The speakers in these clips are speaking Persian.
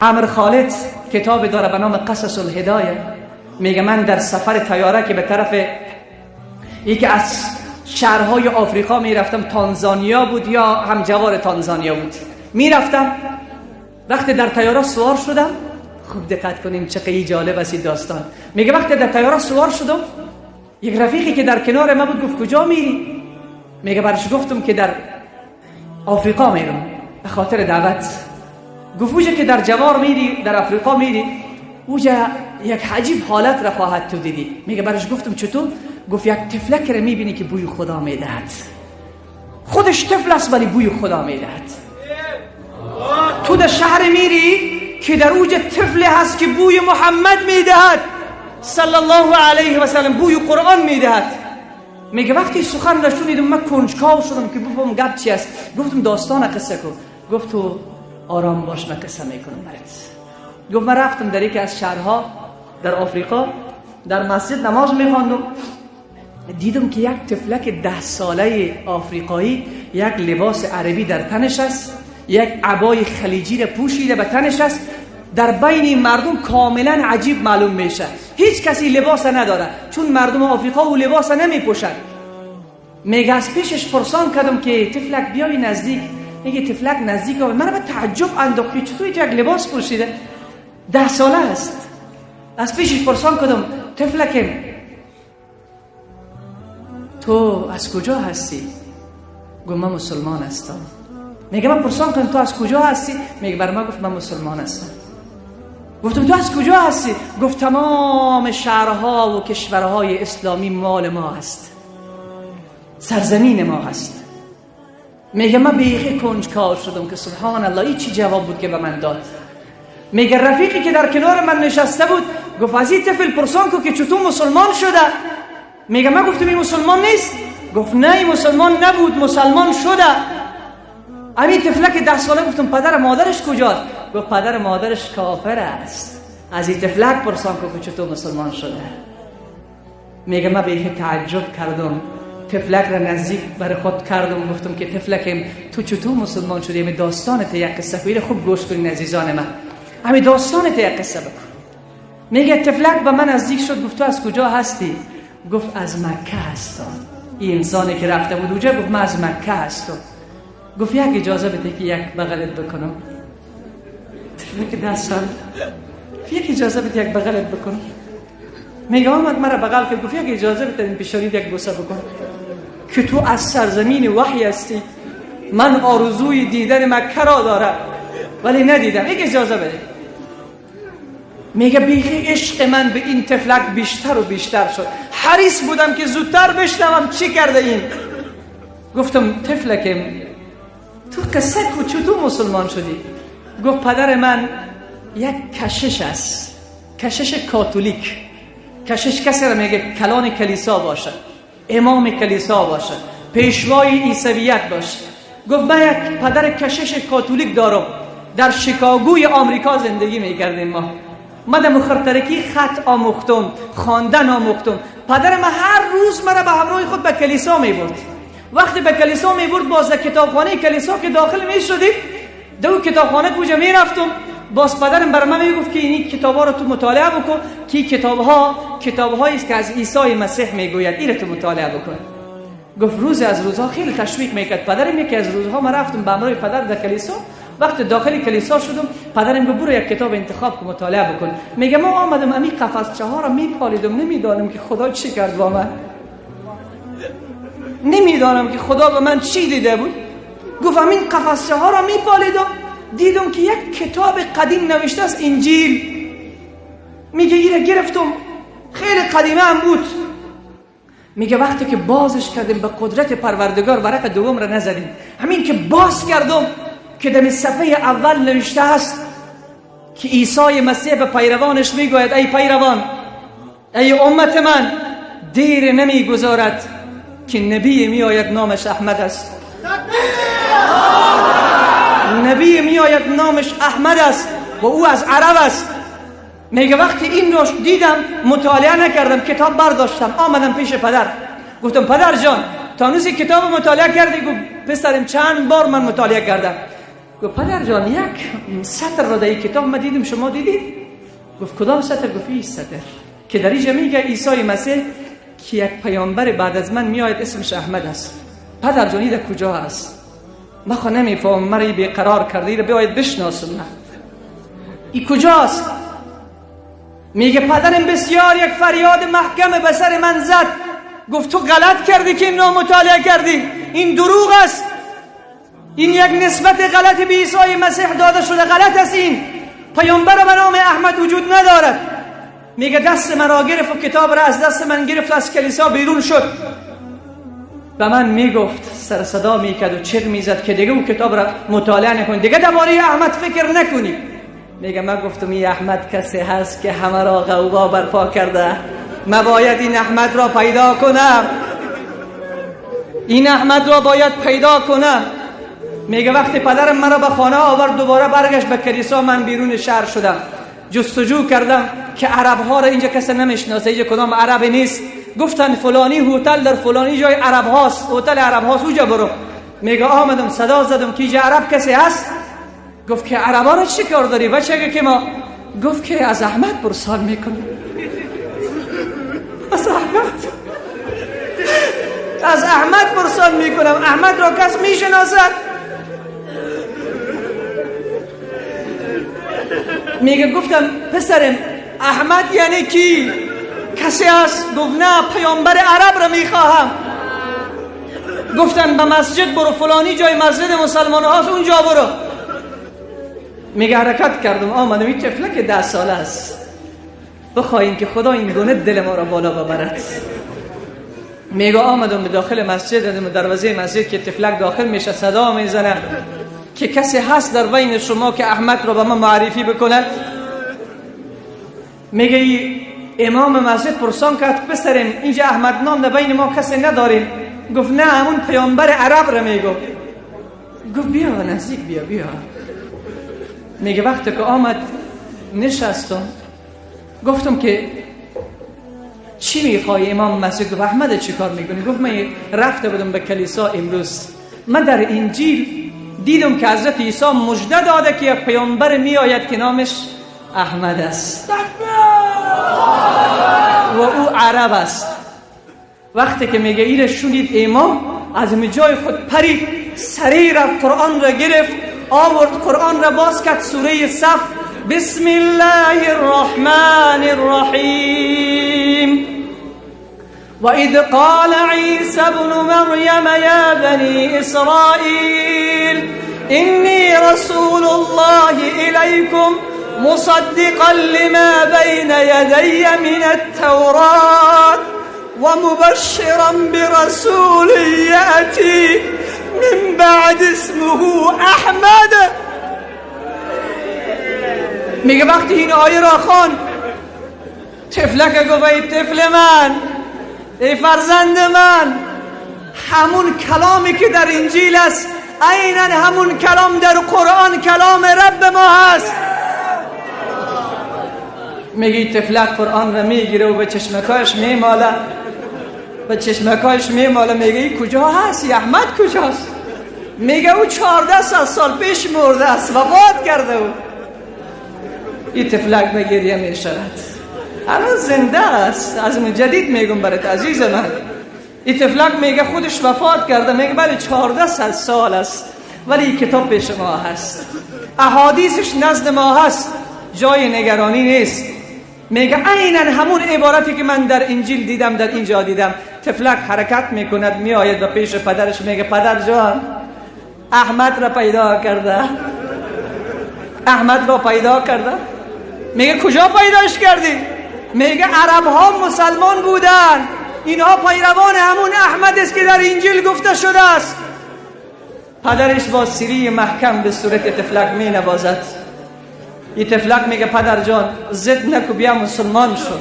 عمرو خالد کتاب داره به نام قصص الهدایه. میگه من در سفر طیاره که به طرف یکی از شهرهای آفریقا میرفتم، تانزانیا بود یا همجوار تانزانیا بود، میرفتم. وقتی در طیاره سوار شدم، خوب دقت کنیم چقدر جالب است داستان. میگه وقتی در طیاره سوار شدم، یک رفیقی که در کنار ما بود گفت کجا میری؟ میگه برش گفتم که در آفریقا میرم به خاطر دعوت. گفت اوجا که در جوار میری، در آفریقا میری، اوجا یک عجیب حالت را خواهد تو دیدی. میگه برش گفتم چطور؟ گفت یک تفلک را میبینی که بوی خدا میدهد، خودش طفل است ولی بوی خدا میدهد. تو در شهر میری که در اوج طفل هست که بوی محمد میدهد صلی الله علیه و سلم، بوی قرآن میدهد. میگه وقتی سخن را شنیدم من کنجکاو شدم که بفهم گپ چی است. گفتم داستان قصه کن. گفت تو آرام باش من قصه میکنم برات. گفت من رفتم در یکی از شهرها در آفریقا، در مسجد نماز میخواندم، دیدم که یک تفلک 10 ساله آفریقایی یک لباس عربی در تنش است، یک عبای خلیجی را پوشیده به تنش است، در بین مردم کاملا عجیب معلوم میشه. هیچ کسی لباس نداره چون مردم آفریقا او لباس نمی پوشن. میگه از پیشش پرسان کردم که تفلک بیای نزدیک. میگه تفلک نزدیک آمد، من به تعجب انداخت که چطور یک لباس پوشیده، 10 ساله است. از پیشش پرسان کردم تفلک تو از کجا هستی؟ گفت من مسلمان هستم. میگه من پرسان کردم تو از کجا هستی؟ میگه بر من گفت من مسلمان هستم. گفتم تو از کجا هستی؟ گفت تمام شهرها و کشورهای اسلامی مال ما هست، سرزمین ما هست. میگه من بیخی کنجکاو شدم که سبحان الله این چی جواب بود که به من داد. میگه رفیقی که در کنار من نشسته بود گفت از این طفل پرسان کو که چطور مسلمان شده. میگه من گفتم این مسلمان نیست. گفت نه این مسلمان نبود، مسلمان شده. همین تفلک 10 ساله. گفتم پدر مادرش کجاست؟ گفت پدر مادرش کافر است. از این تفلک پرسان کو که چطور مسلمان شده. میگه من به تعجب کردم، تفلک را نزدیک برای خود کردم، گفتم که تفلک تو چطور مسلمان شدی؟ همین داستانت یک قصه کوی خوب گوش کنین عزیزان من، همین داستانت یک قصه بکن. میگه تفلک به من نزدیک شد، گفت تو از کجا هستی؟ گفت از مکه هستم. این انسانی که رفته بود اونجا گفت من از مکه هستم. گفت یک اجازه بده که یک بغلت بکنم. تفلک 10 سال یک اجازه بده یک بغلت بکنم. میگه آمد مرا بغل کرد، گفت یک اجازه بده این پیشانیت یک بوسه بکنم که تو از سرزمین وحی هستی. من آرزوی دیدن مکه را دارم ولی ندیدم، یک اجازه بده. میگه بیخی عشق من به این تفلک بیشتر و بیشتر شد، حریص بودم که زودتر بشنوم چی کرده این. گفتم تفلکم تو قصه کو چطور مسلمان شدی؟ گفت پدر من یک کشش است، کشش کاتولیک. کشش کسی را میگه کلان کلیسا باشه، امام کلیسا باشه، پیشوای عیسویت باشه. گفت من یک پدر کشش کاتولیک دارم، در شیکاگوی آمریکا زندگی میکردیم ما. من در مخرطرکی خط آموختم، خواندن آموختم. پدر من هر روز مرا به همراه خود به کلیسا میبرد. وقتی به کلیسا میبرد باز در کتابخانه کلیسا که داخل میشدیم، دو کتابخانه کجا میرفتم، باز پدرم برای من میگفت که این کتابا رو تو مطالعه بکن که کتابهایی است که از عیسی مسیح میگوید، این رو تو مطالعه بکن. گفت روز از روزها خیلی تشویق میکرد. پدرم یکی از روزها من رفتم به همراه پدر در کلیسا. وقتی داخل کلیسا شدم پدرم گفت برو یک کتاب انتخاب کن مطالعه بکن. میگه ما آمدم امی قفسچه ها را میپالیدم، نمیدانم که خدا چی کرد با من، نمیدانم که خدا به من چی دیده بود. گفت امین قفسچه ها را میپالیدم، دیدم که یک کتاب قدیم نوشته است انجیل. میگه این گرفتم، خیلی قدیمه هم بود. میگه وقتی که بازش کردیم به قدرت پروردگار ورق دوم را نزدیم، همین که باز کردم که در صفحه اول نوشته است که عیسی مسیح به پیروانش میگوید ای پیروان، ای امت من، دیر نمیگذارد که نبی میآید نامش احمد است. نبی میآید نامش احمد است و او از عرب است. میگه وقتی این رو دیدم مطالعه نکردم، کتاب برداشتم آمدم پیش پدر. گفتم پدر جان تا هنوز کتاب مطالعه کردی؟ گفت پسرم چند بار من مطالعه کردم. گفت پدر جان یک سطر را در این کتاب ما دیدیم شما دیدید؟ گفت کدام سطر؟ گفت این سطر که در اینجا میگه عیسی مسیح که یک پیامبر بعد از من میآید اسمش احمد است. پدر جان این کجا است؟ من خو نمیفهمم، مرا بیقرار کرده، را بیاید بشناسم. این کجاست؟ میگه پدرم بسیار یک فریاد محکم به سر من زد. گفت تو غلط کردی که این مطالعه کردی، این دروغ است، این یک نسبت غلط به عیسی مسیح داده شده، غلط است. این پیامبر به نام احمد وجود ندارد. میگه دست من را گرفت و کتاب را از دست من گرفت، از کلیسا بیرون شد. به من میگفت، سر صدا میکرد و چغ میزد که دیگه اون کتاب را مطالعه نکنی، دیگه درباره احمد فکر نکنی. میگه من گفتم این احمد کسی هست که همه را غوغا برپا کرده، من باید این احمد را پیدا کنم، این احمد را باید پیدا کنم. میگه وقتی پدرم مرا به خانه آورد دوباره برگشت به کلیسا، من بیرون شهر شدم، جستجو کردم که عرب ها را اینجا کسی نمیشناسه، اینجا کدام عرب نیست. گفتن فلانی هتل در فلانی جای عرب هاست، هتل عرب هاست، اونجا برو. میگه آمدم صدا زدم که اینجا عرب کسی هست؟ گفت که عربا را چی کار داری بچه که ما؟ گفت که از احمد پرسان میکنم. از احمد پرسان میکنم، احمد را کس میشناسد؟ میگه گفتم پسرم احمد یعنی کی؟ کسی است؟ گفت نه، پیامبر عرب را میخواهم. گفتن به مسجد برو، فلانی جای مسجد مسلمان هاست، اونجا برو. میگه حرکت کردم آمدم، این طفله که 10 ساله است، بخواهیم که خدا این گونه دل ما را بالا ببرد. میگه آمدم به داخل مسجد، دروازه مسجد که طفلک داخل میشه صدا میزنه که کسی هست در بین شما که احمد رو به ما معرفی بکنه؟ میگه امام مسجد پرسان کرد پسرم اینجا احمد نام در بین ما کسی نداریم؟ گفت نه، همون پیامبر عرب رو میگو. گفت بیا نزدیک، بیا. میگه وقتی که آمد نشستم، گفتم که چی میخوای امام مسجد؟ گفت احمد چی کار میکنی؟ گفت من رفته بودم به کلیسا امروز، من در انجیل دیدم که حضرت عیسی مژده داده که یک پیامبر میآید که نامش احمد است و او عرب است. وقتی که میگه ایره شنید امام از جای خود پرید، سریع رفت قرآن را گرفت، آورد قرآن را باز کرد، سوره صف، بسم الله الرحمن الرحیم. وإذ قال عيسى ابن مريم يا بني إسرائيل إني رسول الله إليكم مصدقا لما بين يدي من التوراة ومبشرا برسول يأتي من بعد اسمه أحمد. میگه وقتی این آیه را خوان، طفلک گفت ای طفل من، ای فرزند من، همون کلامی که در انجیل است عیناً همون کلام در قرآن کلام رب ما هست. میگه طفلک قرآن را میگیره و به چشمکایش میماله، میگه این کجا هست؟ احمد کجاست؟ میگه او 14 سال پیش مرده است، وفات کرده. او این طفلک به گریه میشود، الان زنده است. از من جدید میگم برات عزیز من، این طفلک میگه خودش وفات کرده. میگه بله 14 سال است، ولی این کتاب پیش ما هست، احادیثش نزد ما هست، جای نگرانی نیست. میگه عیناً همون عبارتی که من در انجیل دیدم در اینجا دیدم. طفلک حرکت میکند، میآید و پیش پدرش میگه پدر جان احمد را پیدا کرده. میگه کجا پیداش کردی؟ میگه عرب ها مسلمان بودن، اینها پیروان همون احمد است که در انجیل گفته شده است. پدرش با سیلی محکم به صورت طفلک می نوازد. این طفلک میگه پدر جان ضد نکو، بیا مسلمان شو،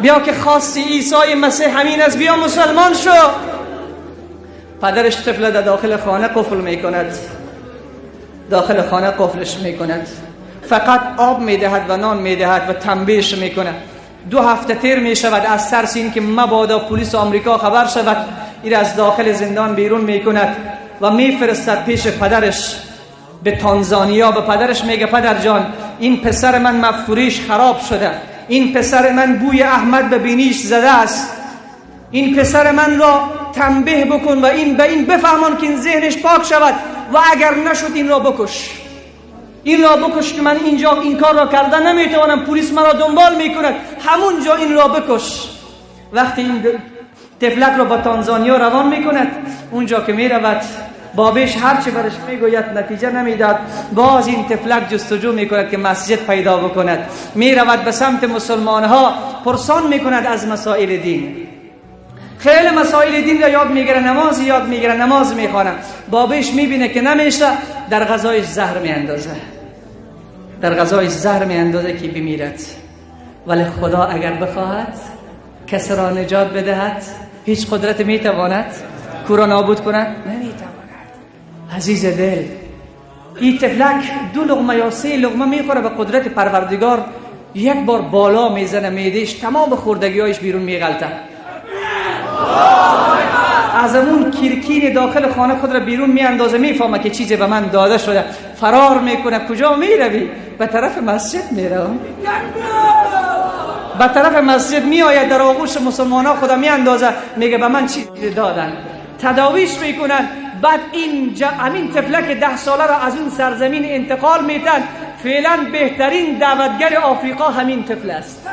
بیا که خواستی عیسی مسیح همین است، بیا مسلمان شو. پدرش طفل در داخل خانه قفل میکند، داخل خانه قفلش میکند، فقط آب میدهد و نان میدهد و تنبیهش میکند. 2 هفته تیر میشود از ترس این که مبادا پلیس آمریکا خبر شود، این از داخل زندان بیرون میکند و میفرستد پیش پدرش به تانزانیا به پدرش میگه پدر جان این پسر من مفکوریش خراب شده، این پسر من بوی احمد به بینیش زده است، این پسر من را تنبیه بکن و این به این بفهمان که این ذهنش پاک شود و اگر نشد این را بکش، این را بکش که من اینجا این کار را کردن نمیتوانم، پلیس مرا دنبال میکند، همونجا این را بکش. وقتی این تفلک را با تانزانیا روان میکند، اونجا که میرود بابش هرچی برش میگوید نتیجه نمیداد، باز این تفلک جستجو میکند که مسجد پیدا بکند، میرود به سمت مسلمان ها پرسان میکند از مسائل دین، خیلی مسائل دین را یاد میگیره، نماز یاد میگیره، نماز میخوانه، بابش میبینه که نمیشه، در غذایش زهر میاندازه، در غذایش زهر میاندازه که بمیرد. ولی خدا اگر بخواهد کسی را نجات بدهد هیچ قدرت میتواند کورا نابود کند؟ نمیتواند. عزیز دل، این تفلک 2 لقمه یا 3 لقمه میخوره، به قدرت پروردگار یک بار بالا میزنه، میدهش تمام خوردگیایش بیرون میغلطه، از اون کیرکین داخل خانه خود را بیرون میاندازه، میفهمه که چیزی به من داده شده، فرار میکنه. کجا میروی؟ به طرف مسجد میروم، به طرف مسجد میآید، در آغوش مسلمان ها خدا میاندازه، میگه به من چی دادن، تداویش میکنن. بعد همین تفلک 10 ساله را از اون سرزمین انتقال میدن. فعلا بهترین دعوتگر آفریقا همین طفل است.